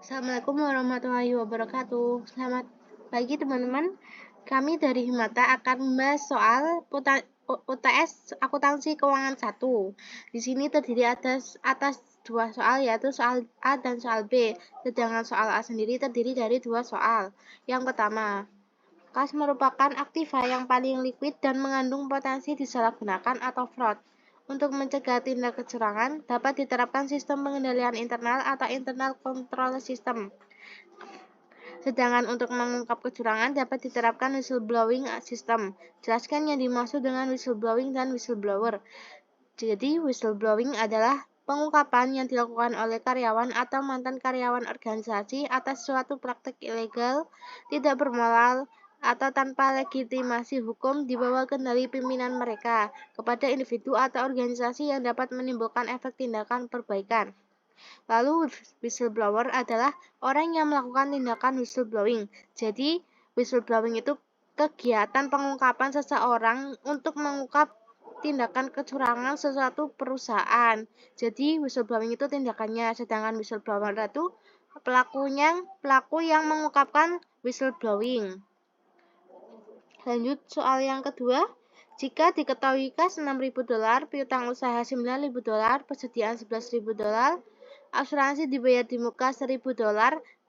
Assalamualaikum warahmatullahi wabarakatuh. Selamat pagi teman-teman. Kami dari Himata akan membahas soal UTS Akuntansi Keuangan 1. Di sini terdiri atas dua soal, yaitu soal A dan soal B. Sedangkan soal A sendiri terdiri dari dua soal. Yang pertama, kas merupakan aktiva yang paling liquid dan mengandung potensi disalahgunakan atau fraud. Untuk mencegah tindak kecurangan, dapat diterapkan sistem pengendalian internal atau internal control system. Sedangkan untuk mengungkap kecurangan dapat diterapkan whistleblowing system. Jelaskan yang dimaksud dengan whistleblowing dan whistleblower. Jadi, whistleblowing adalah pengungkapan yang dilakukan oleh karyawan atau mantan karyawan organisasi atas suatu praktik ilegal, tidak bermoral, atau tanpa legitimasi hukum di bawah kendali pimpinan mereka kepada individu atau organisasi yang dapat menimbulkan efek tindakan perbaikan. Lalu whistleblower adalah orang yang melakukan tindakan whistleblowing. Jadi whistleblowing itu kegiatan pengungkapan seseorang untuk mengungkap tindakan kecurangan sesuatu perusahaan. Jadi whistleblowing itu tindakannya, sedangkan whistleblower itu pelaku yang mengungkapkan whistleblowing. Lanjut soal yang kedua. Jika diketahui kas $6.000, piutang usaha $9.000, persediaan $11.000, asuransi dibayar di muka $1.000,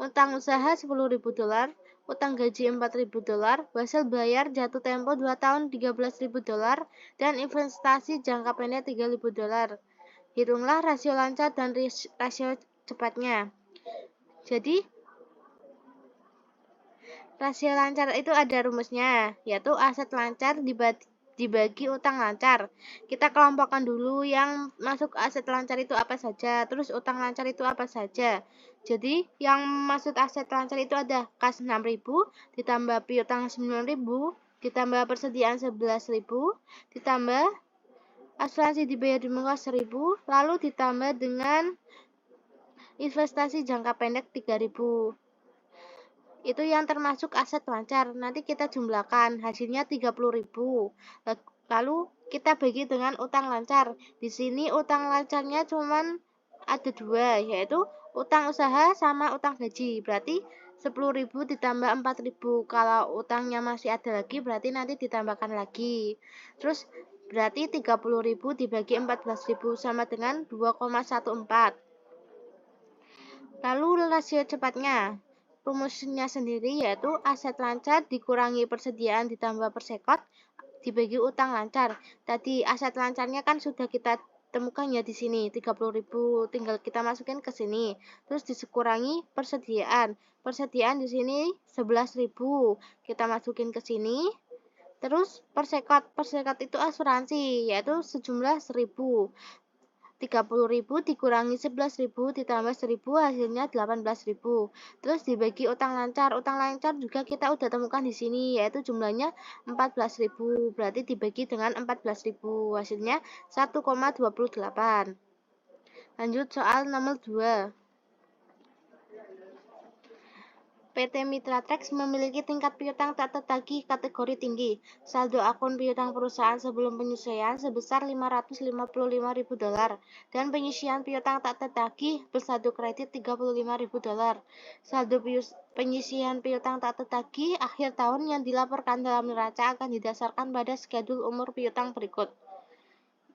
utang usaha $10.000, utang gaji $4.000, hasil bayar jatuh tempo 2 tahun $13.000, dan investasi jangka pendek $3.000. Hitunglah rasio lancar dan rasio cepatnya. Jadi rasio lancar itu ada rumusnya, yaitu aset lancar dibagi utang lancar. Kita kelompokkan dulu yang masuk aset lancar itu apa saja, terus utang lancar itu apa saja. Jadi, yang masuk aset lancar itu ada kas 6.000, ditambah piutang 9.000, ditambah persediaan 11.000, ditambah asuransi dibayar di muka 1.000, lalu ditambah dengan investasi jangka pendek 3.000. Itu yang termasuk aset lancar. Nanti kita jumlahkan, hasilnya 30.000. Lalu kita bagi dengan utang lancar. Di sini utang lancarnya cuman ada dua, yaitu utang usaha sama utang gaji. Berarti 10.000 ditambah 4.000. Kalau utangnya masih ada lagi, berarti nanti ditambahkan lagi. Terus berarti 30.000 dibagi 14.000 sama dengan 2,14. Lalu rasio cepatnya. Rumusnya sendiri yaitu aset lancar dikurangi persediaan ditambah persekot dibagi utang lancar. Tadi aset lancarnya kan sudah kita temukan ya di sini 30.000, tinggal kita masukin ke sini. Terus dikurangi persediaan. Persediaan di sini 11.000. Kita masukin ke sini. Terus persekot itu asuransi yaitu sejumlah 1.000. 30.000 dikurangi 11.000 ditambah 1.000 hasilnya 18.000. Terus dibagi utang lancar. Utang lancar juga kita udah temukan di sini yaitu jumlahnya 14.000. Berarti dibagi dengan 14.000 hasilnya 1,28. Lanjut soal nomor 2. PT Mitra Trax memiliki tingkat piutang tak tertagih kategori tinggi. Saldo akun piutang perusahaan sebelum penyesuaian sebesar $555.000 dan penyisian piutang tak tertagih bersaldo kredit $35.000. Saldo penyisian piutang tak tertagih akhir tahun yang dilaporkan dalam neraca akan didasarkan pada skedul umur piutang berikut.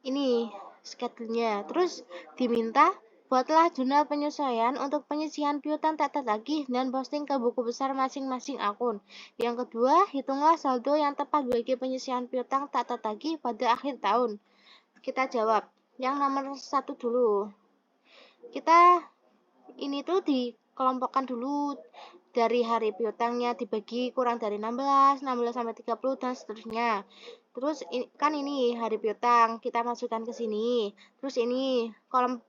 Ini skedulnya. Terus diminta buatlah jurnal penyesuaian untuk penyisian piutang tak tertagih dan posting ke buku besar masing-masing akun. Yang kedua, hitunglah saldo yang tepat bagi penyisian piutang tak tertagih pada akhir tahun. Kita jawab. Yang nomor 1 dulu. Kita ini tuh dikelompokkan dulu dari hari piutangnya dibagi kurang dari 16 sampai 30 dan seterusnya. Terus kan ini hari piutang, kita masukkan ke sini. Terus ini kolom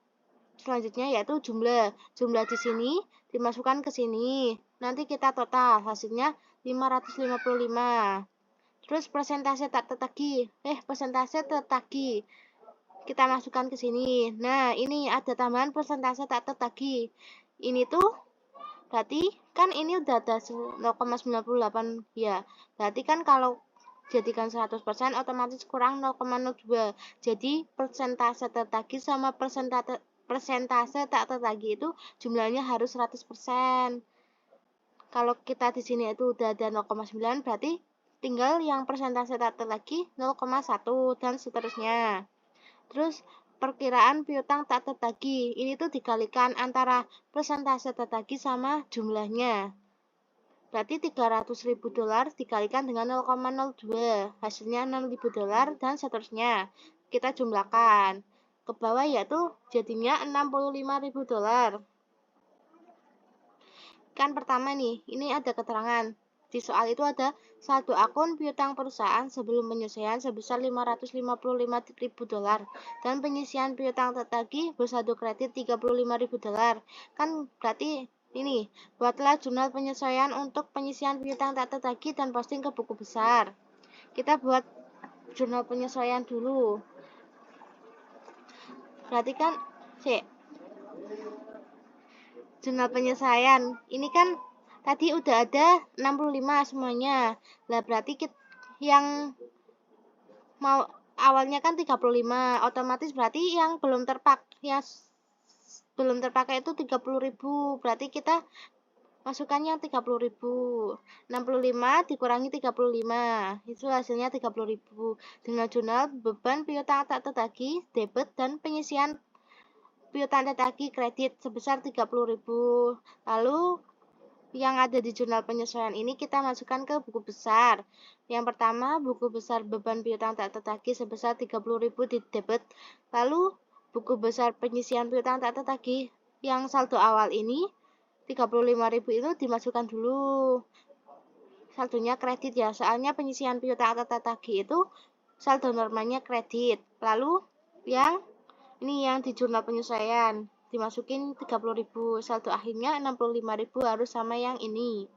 selanjutnya yaitu jumlah di sini dimasukkan ke sini. Nanti kita total hasilnya 555. Terus persentase tertagih kita masukkan ke sini. Nah, ini ada tambahan persentase tak tertagih. Ini tuh berarti kan ini udah ada 0,98 ya. Berarti kan kalau jadikan 100% otomatis kurang 0,02. Jadi persentase tertagih sama persentase persentase tak tertagih itu jumlahnya harus 100%. Kalau kita di sini itu udah ada 0,9 berarti tinggal yang persentase tak tertagih 0,1 dan seterusnya. Terus perkiraan piutang tak tertagih ini tuh dikalikan antara persentase tertagih sama jumlahnya. Berarti $300.000 dikalikan dengan 0,02 hasilnya $6.000 dan seterusnya. Kita jumlahkan ke bawah yaitu jadinya $65.000. Kan pertama nih, ini ada keterangan. Di soal itu ada saldo akun piutang perusahaan sebelum penyelesaian sebesar $555.000 dan penyisian piutang tertagih bersaldo kredit $35.000. Kan berarti ini, buatlah jurnal penyesuaian untuk penyisian piutang tak tertagih dan posting ke buku besar. Kita buat jurnal penyesuaian dulu. Berarti kan, jurnal penyesuaian ini kan tadi udah ada 65 semuanya. Lah berarti yang mau awalnya kan 35, otomatis berarti yang belum terpakai itu 30.000. Berarti kita masukkannya 30.000. 65 dikurangi 35. Itu hasilnya 30.000. Dengan jurnal beban piutang tak tertagih, debit dan penyisian piutang tertagih kredit sebesar 30.000. Lalu yang ada di jurnal penyesuaian ini kita masukkan ke buku besar. Yang pertama, buku besar beban piutang tak tertagih sebesar 30.000 di debit. Lalu buku besar penyisian piutang tak tertagih yang saldo awal ini 35.000 itu dimasukkan dulu. Saldonya kredit ya, soalnya penyisian piutang tak tertagih itu saldo normalnya kredit. Lalu ini yang di jurnal penyesuaian dimasukin 30.000, saldo akhirnya 65.000 harus sama yang ini.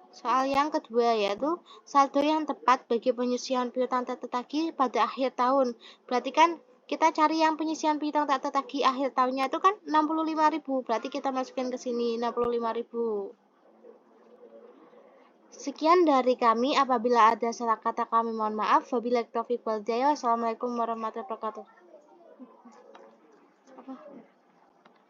Soal yang kedua yaitu saldo yang tepat bagi penyisian piutang tak tertagih pada akhir tahun. Berarti kan kita cari yang penyisian piutang tak tertagih akhir tahunnya itu kan 65.000, berarti kita masukin ke sini 65.000. Sekian dari kami, apabila ada salah kata kami mohon maaf. Wabillahi taufiq wal hidayah. Wassalamualaikum warahmatullahi wabarakatuh.